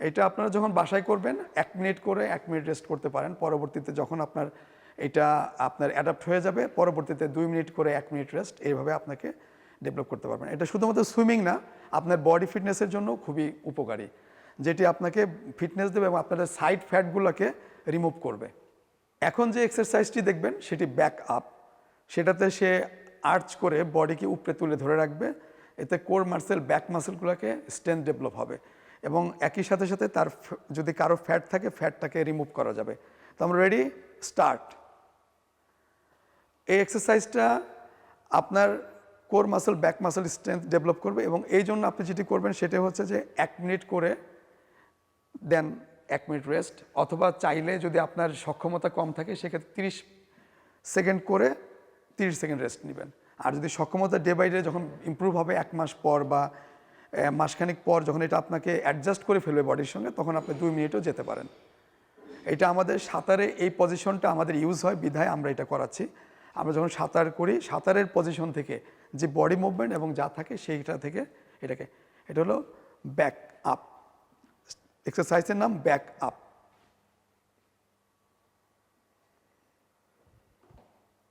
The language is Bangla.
এটা আপনারা যখন বাসায় করবেন 1 মিনিট করে 1 মিনিট রেস্ট করতে পারেন। পরবর্তীতে যখন এটা আপনার অ্যাডাপ্ট হয়ে যাবে, পরবর্তীতে 2 মিনিট করে 1 মিনিট রেস্ট, এইভাবে আপনাকে ডেভেলপ করতে পারবেন। এটা শুধুমাত্র সুইমিং না, আপনার বডি ফিটনেসের জন্য খুবই উপকারী, যেটি আপনাকে ফিটনেস দেবে এবং আপনাদের সাইড ফ্যাটগুলোকে রিমুভ করবে। এখন যে এক্সারসাইজটি দেখবেন সেটি ব্যাক আপ। সেটাতে সে আর্চ করে বডিকে উপরে তুলে ধরে রাখবে, এতে কোর মাসেল, ব্যাক মাসেলগুলোকে স্ট্রেংথ ডেভেলপ হবে এবং একই সাথে সাথে তার যদি কারো ফ্যাট থাকে ফ্যাটটাকে রিমুভ করা যাবে। তো আমরা রেডি, স্টার্ট। এই এক্সারসাইজটা আপনার core muscle, back muscle strength develop করবে এবং এই জন্য আপনি যেটি করবেন সেটা হচ্ছে যে 1 মিনিট করে দেন 1 মিনিট রেস্ট, অথবা চাইলে যদি আপনার সক্ষমতা কম থাকে সেক্ষেত্রে 30 সেকেন্ড করে 30 সেকেন্ড রেস্ট নেবেন। আর যদি সক্ষমতা ডে বাই ডে যখন ইমপ্রুভ হবে 1 মাস পর বা মাসখানেক পর, যখন এটা আপনাকে অ্যাডজাস্ট করে ফেলবে বডির সঙ্গে, তখন আপনি 2 মিনিটও যেতে পারেন। এটা আমাদের সাঁতারে এই পজিশনটা আমাদের ইউজ হয় বিধায় আমরা এটা করাচ্ছি। আমরা যখন সাঁতার করি, সাঁতারের পজিশন থেকে যে বডি মুভমেন্ট এবং যা থাকে সেইটা থেকে এটা হলো ব্যাক আপ। এক্সারসাইজের নাম ব্যাক আপ।